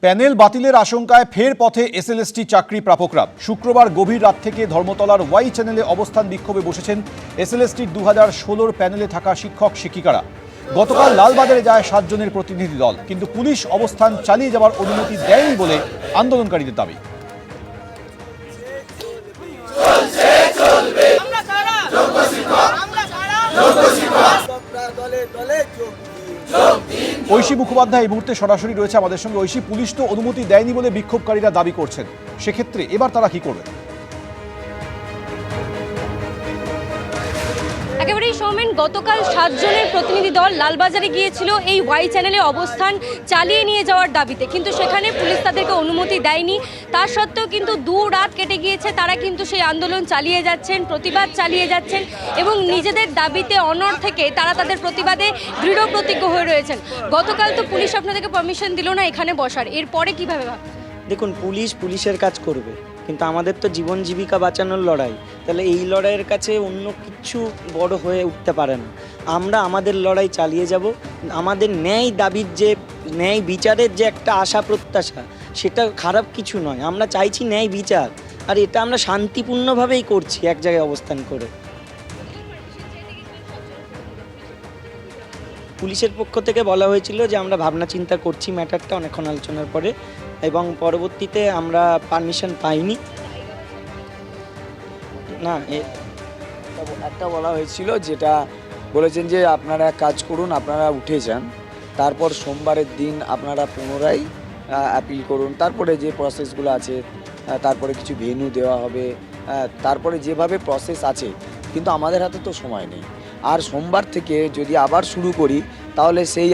Panel বাতিলের আশঙ্কায় ফের পথে এসএলএসটি চাকরি প্রাপকরা। শুক্রবার গভীর রাত থেকে ধর্মতলার ওয়াই চ্যানেলে অবস্থান বিক্ষোভে বসেছেন এসএলএসটির 2016 প্যানেলে থাকা শিক্ষক শিক্ষিকারা। গতকাল লালবাজারে যায় 7 জনের প্রতিনিধি দল, কিন্তু পুলিশ অবস্থান চালিয়ে যাওয়ার অনুমতি দেয়নি বলে আন্দোলনকারীদের দাবি। ঐশী মুখোপাধ্যায় এই মুহূর্তে সরাসরি রয়েছে আমাদের সঙ্গে। ঐশী, পুলিশ তো অনুমতি দেয়নি বলে বিক্ষোভকারীরা দাবি করছেন, সেক্ষেত্রে এবার তারা কি করবে? একেবারেই সৌমেন, গতকাল 7 জনের প্রতিনিধি দল লালবাজারে গিয়েছিল এই ওয়াই চ্যানেলে অবস্থান চালিয়ে নিয়ে যাওয়ার দাবিতে, কিন্তু সেখানে পুলিশ তাদেরকে অনুমতি দেয়নি। তা সত্ত্বেও কিন্তু 2 রাত কেটে গিয়েছে, তারা কিন্তু সেই আন্দোলন চালিয়ে যাচ্ছেন, প্রতিবাদ চালিয়ে যাচ্ছেন এবং নিজেদের দাবিতে অনড় থেকে তারা তাদের প্রতিবাদে দৃঢ় প্রতিজ্ঞ হয়ে রয়েছেন। গতকাল তো পুলিশ আপনাদেরকে পারমিশন দিল না এখানে বসার, এরপরে কিভাবে ভাবছেন? দেখুন, পুলিশের কাজ করবে, কিন্তু আমাদের তো জীবন জীবিকা বাঁচানোর লড়াই। তাহলে এই লড়াইয়ের কাছে অন্য কিছু বড় হয়ে উঠতে পারে না। আমরা আমাদের লড়াই চালিয়ে যাব। আমাদের ন্যায় দাবির যে ন্যায় বিচারের যে একটা আশা প্রত্যাশা, সেটা খারাপ কিছু নয়। আমরা চাইছি ন্যায় বিচার, আর এটা আমরা শান্তিপূর্ণভাবেই করছি এক জায়গায় অবস্থান করে। পুলিশের পক্ষ থেকে বলা হয়েছিল যে আমরা ভাবনা চিন্তা করছি ম্যাটারটা অনেকক্ষণ আলোচনার পরে, এবং পরবর্তীতে আমরা পারমিশন পাইনি। না, একটা বলা হয়েছিল, যেটা বলেছেন যে আপনারা কাজ করুন, আপনারা উঠে যান, তারপর সোমবারের দিন আপনারা পুনরায় অ্যাপিল করুন, তারপরে যে প্রসেসগুলো আছে, তারপরে কিছু ভেন্যু দেওয়া হবে, তারপরে যেভাবে প্রসেস আছে। কিন্তু আমাদের হাতে তো সময় নেই। আর সোমবার থেকে যদি আবার শুরু করি, তাহলে সেই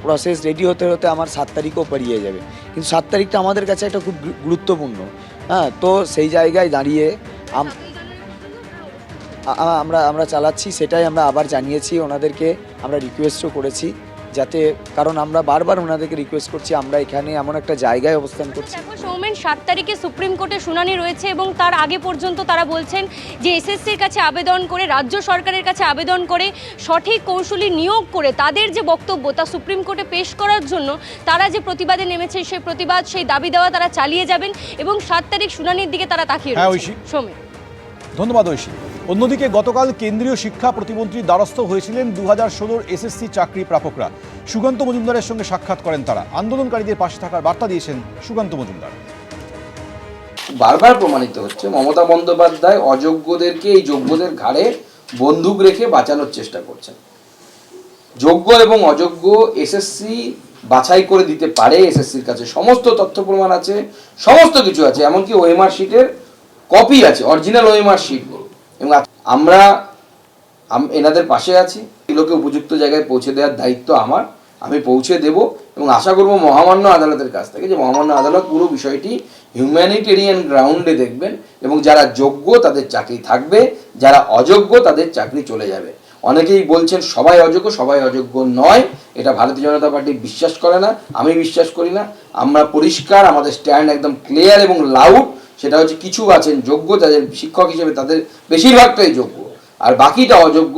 প্রসেস রেডি হতে হতে আমার 7 তারিখও পেরিয়ে যাবে। কিন্তু 7 তারিখটা আমাদের কাছে একটা খুব গুরুত্বপূর্ণ। তো সেই জায়গায় দাঁড়িয়ে আমরা চালাচ্ছি, সেটাই আমরা আবার জানিয়েছি ওনাদেরকে। আমরা রিকোয়েস্টও করেছি, যাতে, কারণ আমরা বারবার ওনাদেরকে রিকোয়েস্ট করছি, আমরা এখানে এমন একটা জায়গায় অবস্থান করছি। দেখো সৌমেন, 7 তারিখে সুপ্রিম কোর্টে শুনানি রয়েছে এবং তার আগে পর্যন্ত তারা বলছেন যে এসএসসির কাছে আবেদন করে, রাজ্য সরকারের কাছে আবেদন করে, সঠিক কৌশলী নিয়োগ করে তাদের যে বক্তব্য তা সুপ্রিম কোর্টে পেশ করার জন্য তারা যে প্রতিবাদে নেমেছে, সেই প্রতিবাদ, সেই দাবি দেওয়া তারা চালিয়ে যাবেন এবং 7 তারিখ শুনানির দিকে তারা তাকিয়ে রয়েছে। সৌমেন, ধন্যবাদ ঐশী। অন্যদিকে গতকাল কেন্দ্রীয় শিক্ষা প্রতিমন্ত্রীর দ্বারস্থ হয়েছিলেন 2016 এসএসসি চাকরি প্রাপকরা। সুকান্ত মজুমদারের সঙ্গে সাক্ষাৎ করেন তারা। আন্দোলনকারীদের পাশে থাকার বার্তা দিয়েছেন সুকান্ত মজুমদার। বারবার প্রমাণিত হচ্ছে মমতা বন্দ্যোপাধ্যায় অযোগ্যদেরকে এই যোগ্যদের ঘাড়ে বন্দুক রেখে বাঁচানোর চেষ্টা করছেন। যোগ্য এবং অযোগ্য এসএসসি বাছাই করে দিতে পারে। এসএসসির কাছে সমস্ত তথ্য প্রমাণ আছে, সমস্ত কিছু আছে, এমনকি ওএমআর শিটের কপি আছে, অরিজিনাল ওএমআর শিট। এবং আমরা এনাদের পাশে আছি। এগুলোকে উপযুক্ত জায়গায় পৌঁছে দেওয়ার দায়িত্ব আমার, আমি পৌঁছে দেব এবং আশা করব মহামান্য আদালতের কাছ থেকে যে মহামান্য আদালত পুরো বিষয়টি হিউম্যানিটেরিয়ান গ্রাউন্ডে দেখবেন এবং যারা যোগ্য তাদের চাকরি থাকবে, যারা অযোগ্য তাদের চাকরি চলে যাবে। অনেকেই বলছেন সবাই অযোগ্য, সবাই অযোগ্য নয়, এটা ভারতীয় জনতা পার্টি বিশ্বাস করে না, আমি বিশ্বাস করি না। আমরা পরিষ্কার, আমাদের স্ট্যান্ড একদম ক্লিয়ার এবং লাউড। সেটা হচ্ছে কিছু আছেন যোগ্য, তাদের শিক্ষক হিসেবে তাদের বেশিরভাগটাই যোগ্য, আর বাকিটা অযোগ্য।